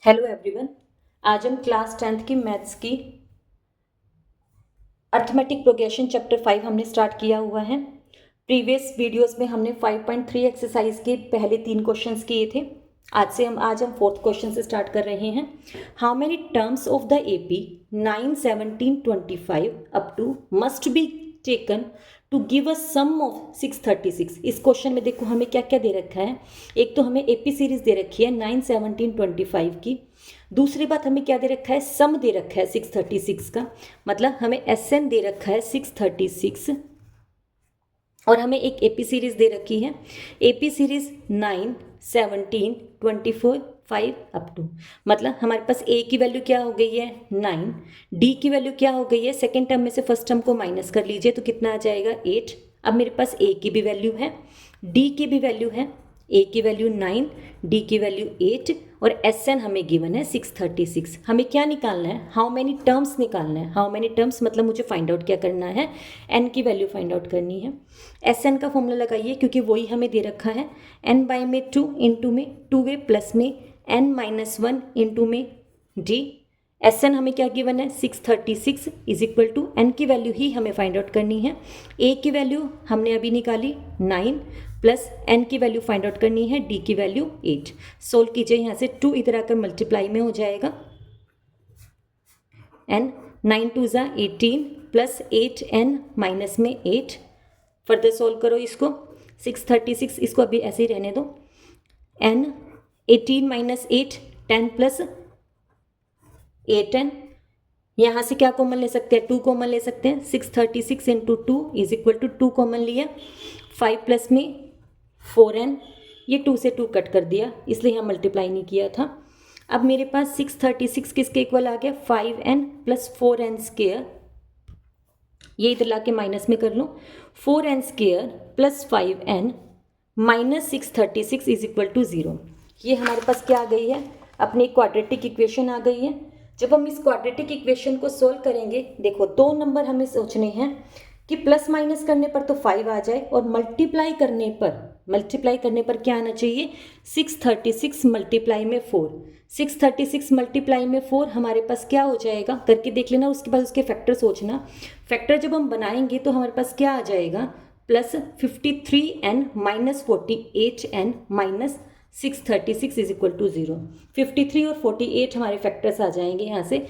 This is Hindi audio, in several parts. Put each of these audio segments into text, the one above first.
Hello everyone. आज हम क्लास 10th की मैथ्स की अर्थमेटिक प्रोग्रेशन चैप्टर 5 हमने स्टार्ट किया हुआ है। प्रीवियस वीडियोस में हमने 5.3 एक्सरसाइज के पहले 3 क्वेश्चंस किए थे। आज हम फोर्थ क्वेश्चन से स्टार्ट कर रहे हैं। How many terms of the AP 9, 17, 25 up to must be taken to give a sum of 636। इस क्वेश्चन में देखो हमें क्या क्या दे रखा है। एक तो हमें एपी सीरीज दे रखी है 9, 17, 25 की। दूसरी बात हमें क्या दे रखा है, सम दे रखा है 636 का, मतलब हमें एस एन दे रखा है 636 और हमें एक एपी सीरीज दे रखी है। एपी सीरीज 9, 17, 24, 5 अप टू, मतलब हमारे पास ए की वैल्यू क्या हो गई है 9, डी की वैल्यू क्या हो गई है, सेकेंड टर्म में से फर्स्ट टर्म को माइनस कर लीजिए तो कितना आ जाएगा 8। अब मेरे पास ए की भी वैल्यू है, डी की भी वैल्यू है। ए की वैल्यू 9, डी की वैल्यू 8 और एस एन हमें गिवन है 636। हमें क्या निकालना है, हाउ मेनी टर्म्स निकालना है। हाउ मेनी टर्म्स मतलब मुझे फाइंड आउट क्या करना है, एन की वैल्यू फाइंड आउट करनी है। एस एन का फॉर्मूला लगाइए क्योंकि वही हमें दे रखा है। एन बाई में 2 इंटू में 2 प्लस में एन माइनस 1 इंटू में डी। एस एन हमें क्या गिवन है 636 इज इक्वल टू एन की वैल्यू ही हमें फाइंड आउट करनी है। ए की वैल्यू हमने अभी निकाली 9 प्लस एन की वैल्यू फाइंड आउट करनी है, डी की वैल्यू 8। सोल्व कीजिए, यहाँ से 2 इधर आकर मल्टीप्लाई में हो जाएगा। एन 9 2 ज़ा 18 प्लस 8 एन माइनस में 8। फर्दर सोल्व करो इसको 636, इसको अभी ऐसे ही रहने दो। एन 18 माइनस 8 10 प्लस 8n, यहाँ से क्या कॉमन ले सकते हैं 2 कॉमन ले सकते हैं। 636 into 2 is equal to 2 common लिया, 5 प्लस में 4n, ये 2 से 2 कट कर दिया इसलिए यहाँ मल्टीप्लाई नहीं किया था। अब मेरे पास 636 किसके इक्वल आ गया 5n प्लस 4n स्क्वेयर, ये इधर ला के माइनस में कर लो। 4n square plus 5n minus 636 is equal to 0। ये हमारे पास क्या आ गई है, अपनी क्वाड्रेटिक इक्वेशन आ गई है। जब हम इस क्वाड्रेटिक इक्वेशन को सोल्व करेंगे, देखो 2 नंबर हमें सोचने हैं कि प्लस माइनस करने पर तो 5 आ जाए और मल्टीप्लाई करने पर क्या आना चाहिए 636 मल्टीप्लाई में 4। 636 मल्टीप्लाई में 4 हमारे पास क्या हो जाएगा, करके देख लेना, उसके बाद उसके फैक्टर सोचना। फैक्टर जब हम बनाएंगे तो हमारे पास क्या आ जाएगा plus 53n minus 48n minus 636 is equal to 0। 53 और 48 हमारे फैक्टर्स आ जाएंगे। यहाँ से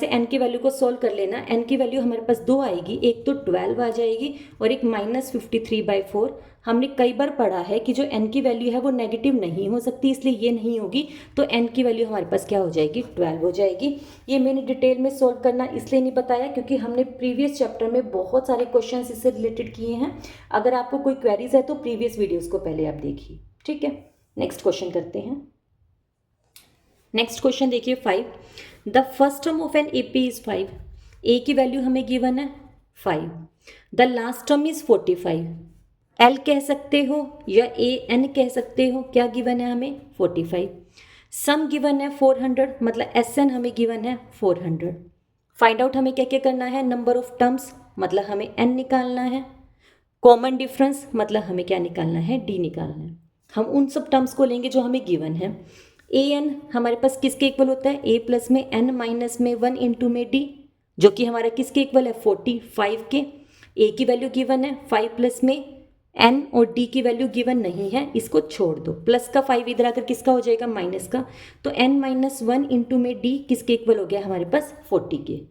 n की वैल्यू को सोल्व कर लेना। n की वैल्यू हमारे पास 2 आएगी, एक तो 12 आ जाएगी और एक माइनस 53/4। हमने कई बार पढ़ा है कि जो n की वैल्यू है वो नेगेटिव नहीं हो सकती, इसलिए ये नहीं होगी, तो n की वैल्यू हमारे पास क्या हो जाएगी 12 हो जाएगी। ये मैंने डिटेल में सोल्व करना इसलिए नहीं बताया क्योंकि हमने प्रीवियस चैप्टर में बहुत सारे क्वेश्चन इससे रिलेटेड किए हैं। अगर आपको कोई क्वेरीज है तो प्रीवियस वीडियोज़ को पहले आप देखिए, ठीक है। नेक्स्ट क्वेश्चन करते हैं। नेक्स्ट क्वेश्चन देखिए 5, the first term of an AP is 5। ए की वैल्यू हमें गिवन है 5, the last term is 45। L कह सकते हो या ए एन कह सकते हो, क्या गिवन है हमें 45। सम गिवन है 400, मतलब एस एन हमें गिवन है 400। फाइंड आउट हमें क्या क्या करना है, नंबर ऑफ टर्म्स मतलब हमें एन निकालना है, कॉमन डिफरेंस मतलब हमें क्या निकालना है डी निकालना है। हम उन सब टर्म्स को लेंगे जो हमें गिवन है। ए एन हमारे पास किसके इक्वल होता है, ए प्लस में एन माइनस में 1 इंटू में डी, जो कि हमारा किसके इक्वल है 45 के। ए की वैल्यू गिवन है 5 प्लस में एन और डी की वैल्यू गिवन नहीं है, इसको छोड़ दो। प्लस का 5 इधर आकर किसका हो जाएगा माइनस का, तो एन माइनस 1 इंटू में डी किसके इक्वल हो गया हमारे पास 40 के,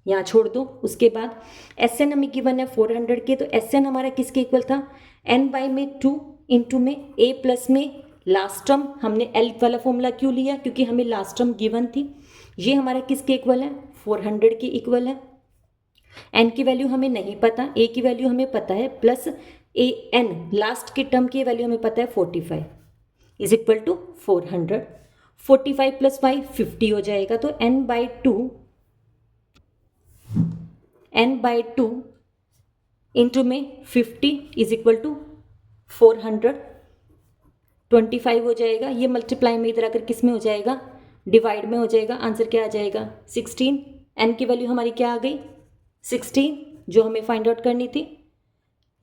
यहाँ छोड़ दो। उसके बाद एस एन हमें गिवन है 400 के, तो एस एन हमारा किसके इक्वल था एन बाई में 2 इंटू में ए प्लस में लास्ट टर्म, हमने एल वाला फॉर्मूला क्यों लिया क्योंकि हमें लास्ट टर्म गिवन थी। ये हमारा किसके इक्वल है 400 के इक्वल है। एन की वैल्यू हमें नहीं पता, ए की वैल्यू हमें पता है, प्लस ए एन लास्ट के टर्म की वैल्यू हमें पता है 45 इज इक्वल टू 400। 45 प्लस 5 50 हो जाएगा, तो एन बाई 2 इंटू में 50 इज इक्वल टू 425 हो जाएगा। ये मल्टीप्लाई में इधर आकर किस में हो जाएगा डिवाइड में हो जाएगा। आंसर क्या आ जाएगा 16। एन की वैल्यू हमारी क्या आ गई 16 जो हमें फाइंड आउट करनी थी।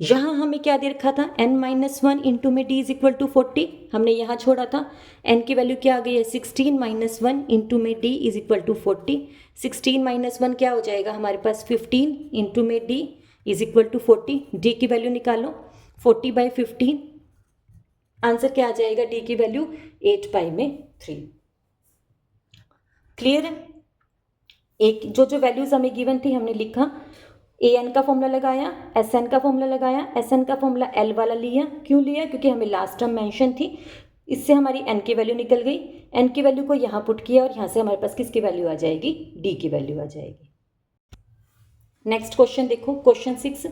यहाँ हमें क्या दे रखा था, n-1 इंटू में d इज इक्वल टू 40, हमने यहाँ छोड़ा था, n की वैल्यू क्या आ गई है 16-1 इंटू में d इज इक्वल टू 40। 16-1 क्या हो जाएगा हमारे पास 15 इंटू में d is equal to 40। d की वैल्यू निकालो, 40/15, आंसर क्या आ जाएगा, d की वैल्यू 8/3। क्लियर है। एक जो वैल्यूज हमें गिवन थी हमने लिखा, an का फॉर्मूला लगाया, sn का फॉर्मूला लगाया, sn का फॉर्मूला l वाला लिया, क्यों लिया, क्योंकि हमें लास्ट टर्म मेंशन थी, इससे हमारी n की वैल्यू निकल गई, n की वैल्यू को यहाँ पुट किया और यहाँ से हमारे पास किसकी वैल्यू आ जाएगी, d की वैल्यू आ जाएगी। नेक्स्ट क्वेश्चन देखो, question 6,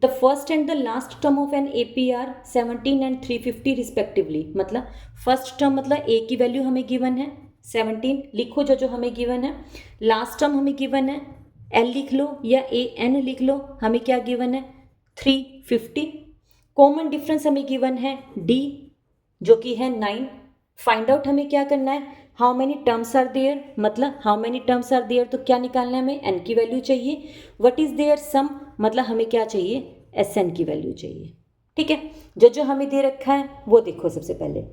the first and the last term of an APR 17 and 350 respectively, मतलब फर्स्ट टर्म मतलब a की वैल्यू हमें गिवन है 17, लिखो जो हमें गिवन है, लास्ट टर्म हमें गिवन है L लिख लो या AN लिख लो, हमें क्या गिवन है 350, कॉमन डिफरेंस हमें गिवन है D जो कि है 9, फाइंड आउट हमें क्या करना है, how many terms are there, मतलब how many terms are there तो क्या निकालना है हमें, n की वैल्यू चाहिए, व्हाट इज देयर सम मतलब हमें क्या चाहिए, SN की वैल्यू चाहिए। ठीक है, जो हमें दे रखा है वो देखो, सबसे पहले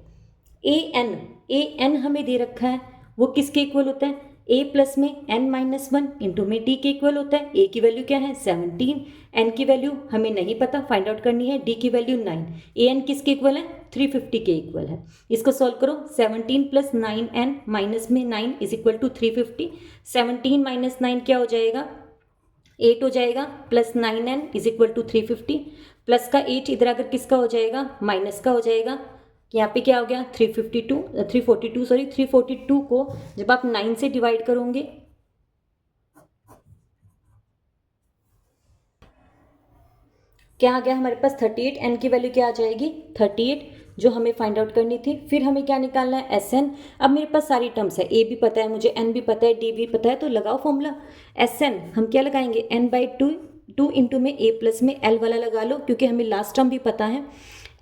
AN हमें दे रखा है, वो किसके इक्वल होता है, a प्लस में n-1 इंटू में d के इक्वल होता है, a की वैल्यू क्या है 17, n की वैल्यू हमें नहीं पता, फाइंड आउट करनी है, d की वैल्यू 9, an किसके इक्वल है 350 के इक्वल है, इसको सॉल्व करो, 17 प्लस 9n माइनस में 9 इज इक्वल टू 350, 17 माइनस 9 क्या हो जाएगा 8 हो जाएगा, plus 9n is equal to 350, plus का 8 इधर अगर किसका हो जाएगा, माइनस का हो जाएगा, यहाँ पे क्या हो गया 342 को जब आप 9 से डिवाइड करोगे, क्या आ गया हमारे पास 38, n की वैल्यू क्या आ जाएगी 38, जो हमें फाइंड आउट करनी थी। फिर हमें क्या निकालना है SN, अब मेरे पास सारी टर्म्स है, a भी पता है मुझे, n भी पता है, d भी पता है, तो लगाओ फॉर्मूला SN, हम क्या लगाएंगे n/2 इंटू में a प्लस में l वाला लगा लो, क्योंकि हमें लास्ट टर्म भी पता है,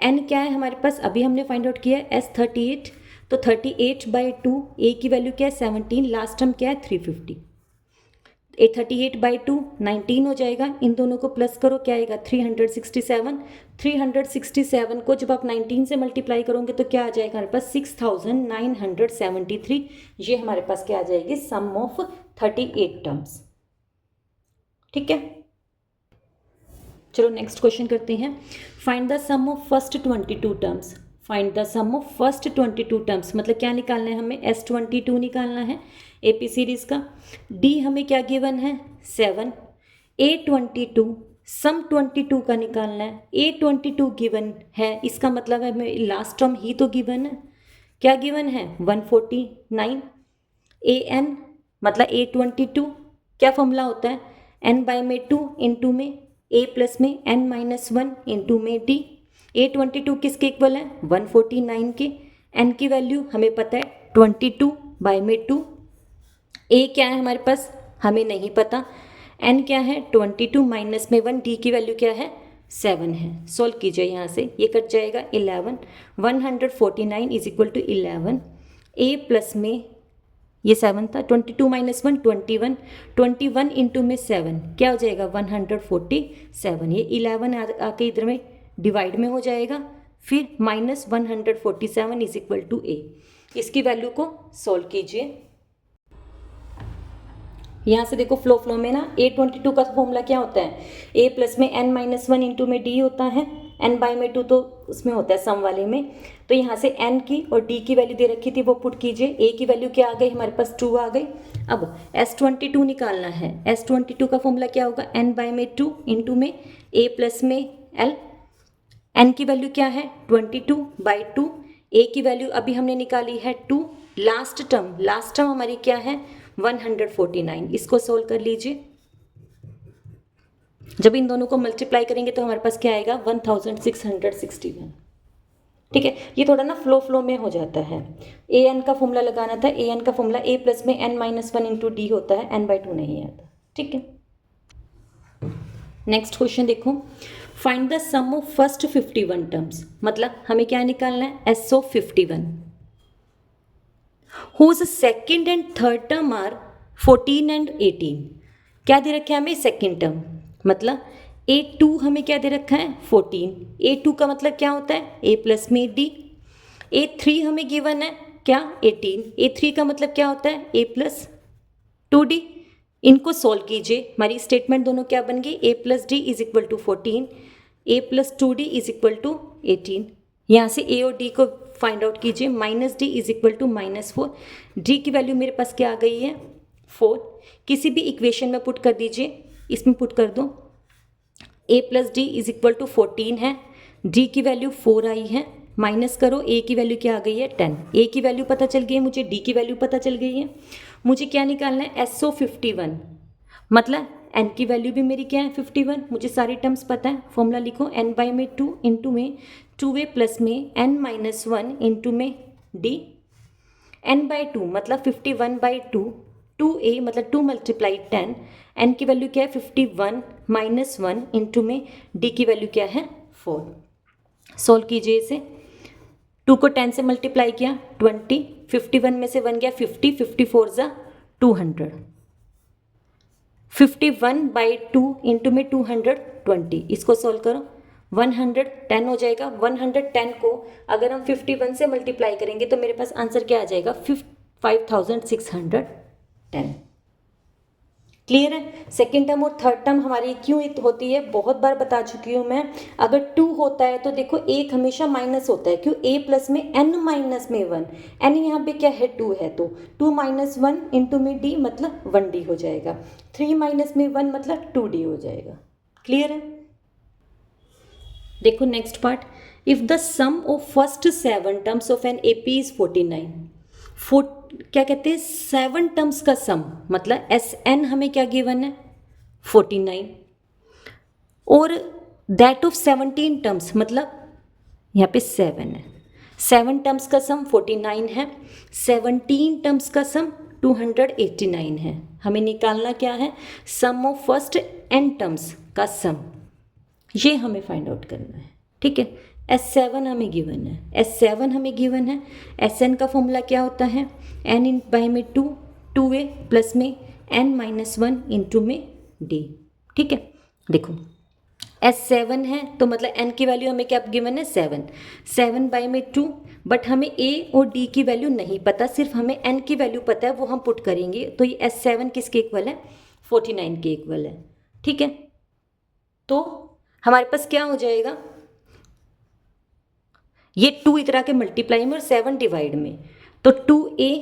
n क्या है हमारे पास अभी हमने फाइंड आउट किया है S38, तो 38/2, a की वैल्यू क्या है 17, लास्ट टर्म क्या है 350, 38/2 19 हो जाएगा, इन दोनों को प्लस करो क्या आएगा 367, 367 को जब आप 19 से मल्टीप्लाई करोगे तो क्या आ जाएगा हमारे पास 6973, ये हमारे पास क्या आ जाएगी सम ऑफ 38 टर्म्स। ठीक है, चलो नेक्स्ट क्वेश्चन करते हैं, find the sum of first 22 terms, find the sum of first 22 terms मतलब क्या निकालना है हमें, S22 निकालना है AP सीरीज का, D हमें क्या गिवन है 7, A22 सम 22 का निकालना है, A22 गिवन है, इसका मतलब है हमें लास्ट टर्म ही तो गिवन है, क्या गिवन है 149, AN मतलब A22 क्या फॉर्मूला होता है n/2 इंटू में a प्लस में n-1 इंटू में d, A22 किसके इक्वल है 149 के, n की वैल्यू हमें पता है 22/2, a क्या है हमारे पास हमें नहीं पता, n क्या है 22 माइनस में 1, d की वैल्यू क्या है 7 है, सॉल्व कीजिए यहाँ से, ये कट जाएगा 11, 149 is equal to 11, a plus में ये 7 था, 22 माइनस 1 21, 21 इंटू में 7 क्या हो जाएगा 147, ये 11 आके इधर में डिवाइड में हो जाएगा, फिर minus 147 is equal to a, इसकी वैल्यू को सॉल्व कीजिए। यहाँ से देखो फ्लो में ना A22 का फॉर्मूला क्या होता है, a प्लस में n-1 इंटू में d होता है, n/2 तो उसमें होता है सम वाले में, तो यहाँ से n की और d की वैल्यू दे रखी थी वो पुट कीजिए, a की वैल्यू क्या आ गई हमारे पास 2 आ गई। अब S22 निकालना है, S22 का फॉर्मूला क्या होगा n/2 इंटू में a प्लस में l, n की वैल्यू क्या है 22/2, a की वैल्यू अभी हमने निकाली है 2, लास्ट टर्म हमारी क्या है 149, इसको सोल्व कर लीजिए, जब इन दोनों को मल्टीप्लाई करेंगे तो हमारे पास क्या आएगा 1661। ठीक है, ये थोड़ा ना फ्लो में हो जाता है, an का फॉर्मूला लगाना था, an का फॉर्मूला a प्लस में n-1 इंटू डी होता है, n/2 नहीं आता। ठीक है, नेक्स्ट क्वेश्चन देखो, find the sum of first 51 terms मतलब हमें क्या निकालना है S ऑफ 51 whose second and third term are 14 and 18, क्या दे रखे हमें सेकेंड टर्म मतलब A2 हमें क्या दे रखा है 14, A2 का मतलब क्या होता है A प्लस में D। A3 हमें गिवन है क्या 18, A3 का मतलब क्या होता है A प्लस 2D। इनको सॉल्व कीजिए, हमारी स्टेटमेंट दोनों क्या बन गई A plus d is equal to 14, A plus 2D is equal to 18। यहाँ से A और D को फाइंड आउट कीजिए, minus d is equal to -4, D की वैल्यू मेरे पास क्या आ गई है 4। किसी भी इक्वेशन में पुट कर दीजिए, इसमें पुट कर दो A plus d is equal to 14 है, D की वैल्यू 4 आई है, माइनस करो A की वैल्यू क्या आ गई है 10। A की वैल्यू पता चल गई है, मुझे D की वैल्यू पता चल गई है। मुझे क्या निकालना है SO51, मतलब n की वैल्यू भी मेरी क्या है 51। मुझे सारी टर्म्स पता है, फॉर्मूला लिखो n बाई में 2 इंटू में 2a प्लस में n माइनस 1 इंटू में d, n बाई 2 मतलब 51 बाई 2, 2a मतलब 2 मल्टीप्लाई 10, n की वैल्यू क्या है 51 माइनस 1 इंटू में d की वैल्यू क्या है 4। सोल्व कीजिए इसे, 2 को 10 से मल्टीप्लाई किया 20, 51 में से 1 गया 50, 54 ज़ा 200, 51 बाई 2 इंटू में 220, इसको सोल्व करो 110 हो जाएगा। 110 को अगर हम 51 से मल्टीप्लाई करेंगे तो मेरे पास आंसर क्या आ जाएगा 5610। क्लियर है। सेकेंड टर्म और थर्ड टर्म हमारी क्यों होती है बहुत बार बता चुकी हूँ मैं। अगर 2 होता है तो देखो एक हमेशा माइनस होता है, क्यों a प्लस में n माइनस में 1, n यहाँ पे क्या है 2 है, तो 2 माइनस 1 इंटू में d मतलब 1d हो जाएगा, 3 माइनस में 1 मतलब 2d हो जाएगा। क्लियर है। देखो next part, if the sum of first 7 terms of an AP is 49, क्या कहते हैं 7 टर्म्स का सम, मतलब SN हमें क्या गिवन है 49, और दैट ऑफ 17 टर्म्स मतलब यहाँ पे 7 है, 7 टर्म्स का सम 49 है, 17 टर्म्स का सम 289 है। हमें निकालना क्या है sum of first n terms का सम, ये हमें फाइंड आउट करना है। ठीक है, S7 हमें गिवन है, S7 हमें गिवन है, Sn का फॉर्मूला क्या होता है n इन बाई में 2, 2a प्लस में n माइनस 1 इंटू में d। ठीक है, देखो S7 है तो मतलब n की वैल्यू हमें क्या गिवन है 7, 7 बाई में 2, बट हमें a और d की वैल्यू नहीं पता, सिर्फ हमें n की वैल्यू पता है, वो हम पुट करेंगे। तो ये S7 किसके इक्वल है 49 के इक्वल है। ठीक है, तो हमारे पास क्या हो जाएगा, ये 2 इतना के मल्टीप्लाई में और 7 डिवाइड में, तो 2a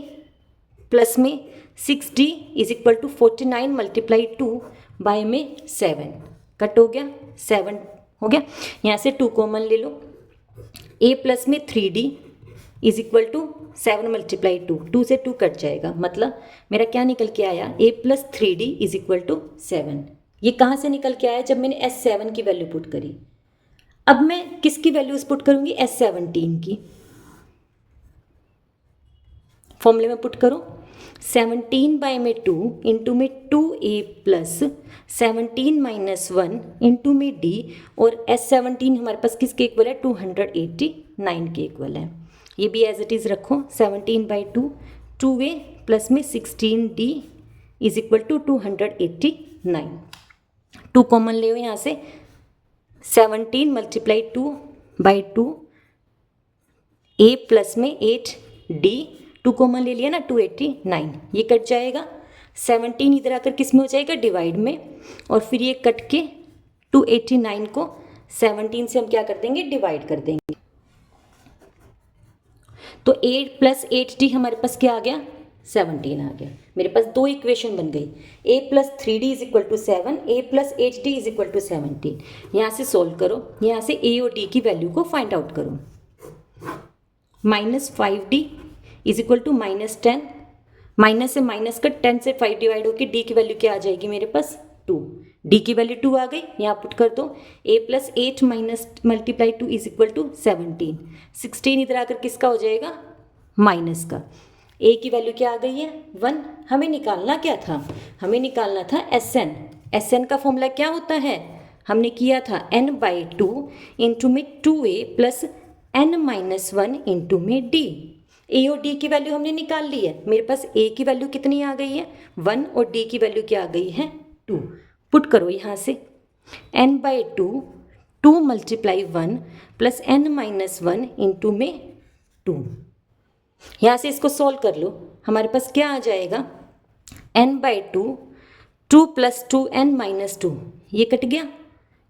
प्लस में 6d is equal to 49 multiply 2 by में 7, कट हो गया 7 हो गया, यहाँ से 2 कॉमन ले लो, a प्लस में 3d is equal to 7 multiply 2, 2 से 2 कट जाएगा, मतलब मेरा क्या निकल के आया a plus 3d is equal to 7। ये कहाँ से निकल के आया, जब मैंने S7 की वैल्यू पुट करी। अब मैं किसकी वैल्यूज पुट करूंगी S17 की, फॉर्मूले में पुट करो 17 बाय में 2 इंटू में 2a प्लस 17 माइनस 1 इंटू में d, और S17 हमारे पास किसके इक्वल है 289 के इक्वल है। ये भी एज इट इज़ रखो 17 बाई 2, 2a प्लस में 16d is equal to 289, 2 common ले यहाँ से 17 मल्टीप्लाई 2 बाई 2, a प्लस में 8d, 2 कॉमन ले लिया ना 289, ये कट जाएगा, 17 इधर आकर किस में हो जाएगा डिवाइड में, और फिर ये कट के 289 को 17 से हम क्या कर देंगे डिवाइड कर देंगे, तो 8 प्लस 8d हमारे पास क्या आ गया 17 आ गया। मेरे पास 2 इक्वेशन बन गई, a plus 3d is equal to 7, a plus 8d is equal to 17। यहाँ से सोल्व करो, यहाँ से a और d की वैल्यू को फाइंड आउट करो, minus 5d is equal to minus 10, minus से माइनस का 10 से 5 डिवाइड होकर d की वैल्यू क्या आ जाएगी मेरे पास 2, d की वैल्यू 2 आ गई, यहाँ पुट कर दो a plus 8 minus multiply 2 is equal to 17, 16 इधर आकर किसका हो जाएगा माइनस का, a की वैल्यू क्या आ गई है 1। हमें निकालना क्या था, हमें निकालना था SN, SN का फॉर्मूला क्या होता है, हमने किया था n बाई 2 इंटू में 2a plus n minus 1 into में d, a और d की वैल्यू हमने निकाल ली है। मेरे पास a की वैल्यू कितनी आ गई है 1 और d की वैल्यू क्या आ गई है 2, पुट करो यहाँ से n by 2 multiply 1 plus n minus 1 into में 2। यहाँ से इसको सॉल्व कर लो, हमारे पास क्या आ जाएगा, n by 2 plus 2n minus 2, ये कट गया,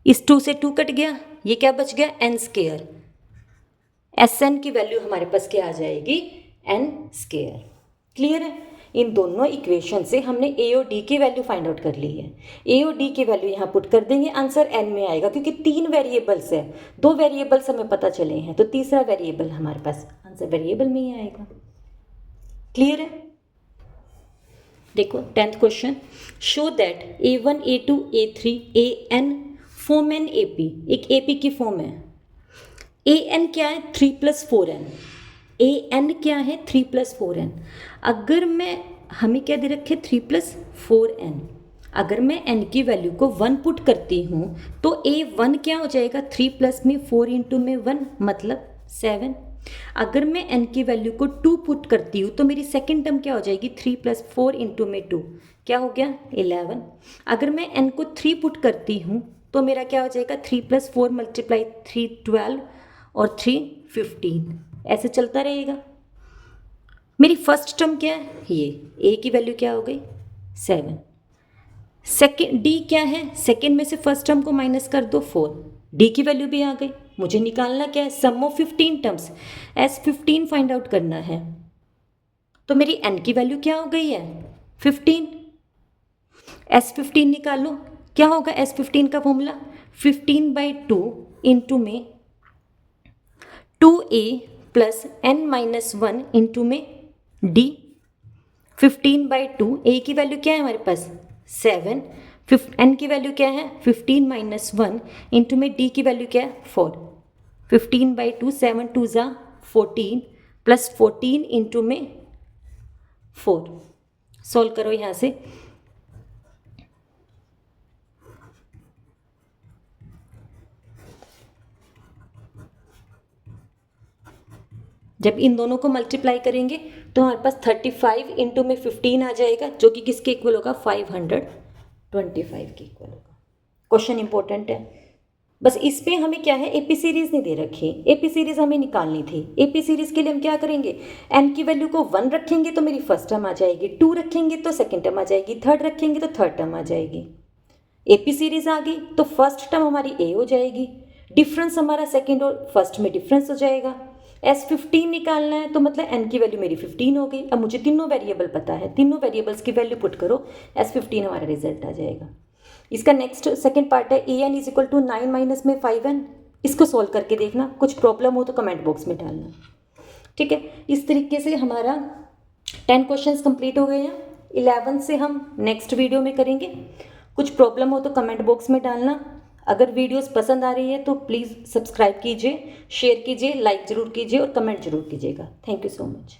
इस 2 से 2 कट गया, ये क्या बच गया, n स्क्वायर। Sn की वैल्यू हमारे पास क्या आ जाएगी, n स्क्वायर। क्लियर है। इन दोनों इक्वेशन से हमने a और d की वैल्यू फाइंड आउट कर ली है। a और d की वैल्यू यहाँ पुट कर देंगे, आंसर n में आएगा, क्योंकि 3 वेरिएबल्स है, 2 वेरिएबल्स हमें पता चले हैं, तो तीसरा वेरिएबल हमारे पास आंसर वेरिएबल में ही आएगा। क्लियर है। देखो 10th question, show that a1 a2 a3 an form an AP, एक AP की फॉर्म है। an क्या है, 3 + 4n, an क्या है, 3 + 4n। अगर मैं, हमें क्या दे रखे, 3 + 4n, अगर मैं n की वैल्यू को 1 पुट करती हूँ तो a1 क्या हो जाएगा, 3 प्लस में 4 इंटू में 1 मतलब 7। अगर मैं n की वैल्यू को 2 पुट करती हूँ तो मेरी सेकेंड टर्म क्या हो जाएगी, 3 + 4 इंटू में 2 क्या हो गया, 11। अगर मैं n को 3 पुट करती हूँ तो मेरा क्या हो जाएगा, 3 + 4 मल्टीप्लाई 3 12 और 3 15, ऐसे चलता रहेगा। मेरी फर्स्ट टर्म क्या है, ये a की वैल्यू क्या हो गई, 7। सेकेंड d क्या है, सेकेंड में से फर्स्ट टर्म को माइनस कर दो 4, d की वैल्यू भी आ गई। मुझे निकालना क्या है, sum of 15 terms, S15 find out करना है। तो मेरी n की वैल्यू क्या हो गई है, 15। S15 निकालो, क्या होगा S15 का फॉर्मूला, 15/2 इंटू में 2a plus n minus 1 into में d। 15/2, a की वैल्यू क्या है हमारे पास, 7, n की वैल्यू क्या है, 15 माइनस 1 इंटू में d की वैल्यू क्या है, 4। 15/2, 7 2 ज़ा 14 प्लस 14 इंटू में 4। सॉल्व करो यहाँ से, जब इन दोनों को मल्टीप्लाई करेंगे तो हमारे पास 35 इंटू में 15 आ जाएगा, जो कि किसके इक्वल होगा, 525 के इक्वल होगा। क्वेश्चन इंपॉर्टेंट है, बस इस पे हमें क्या है, एपी सीरीज नहीं दे रखी, एपी सीरीज हमें निकालनी थी। एपी सीरीज के लिए हम क्या करेंगे, n की वैल्यू को 1 रखेंगे तो मेरी फर्स्ट टर्म आ जाएगी, 2 रखेंगे तो सेकेंड टर्म आ जाएगी, 3 रखेंगे तो थर्ड टर्म आ जाएगी। एपी सीरीज आ गई तो फर्स्ट टर्म हमारी a हो जाएगी, डिफरेंस हमारा सेकेंड और फर्स्ट में डिफरेंस हो जाएगा। S15 निकालना है तो मतलब n की वैल्यू मेरी 15 हो गई। अब मुझे तीनों वेरिएबल पता है, तीनों वेरिएबल्स की वैल्यू पुट करो, S15 हमारा रिजल्ट आ जाएगा। इसका नेक्स्ट सेकंड पार्ट है an = 9 माइनस में 5n। इसको सॉल्व करके देखना, कुछ प्रॉब्लम हो तो कमेंट बॉक्स में डालना, ठीक है। इस तरीके से हमारा 10 क्वेश्चंस कंप्लीट हो गए हैं। 11 से हम नेक्स्ट वीडियो में करेंगे। कुछ प्रॉब्लम हो तो कमेंट बॉक्स में डालना। अगर वीडियोस पसंद आ रही है तो प्लीज़ सब्सक्राइब कीजिए, शेयर कीजिए, लाइक ज़रूर कीजिए और कमेंट ज़रूर कीजिएगा। Thank you so much.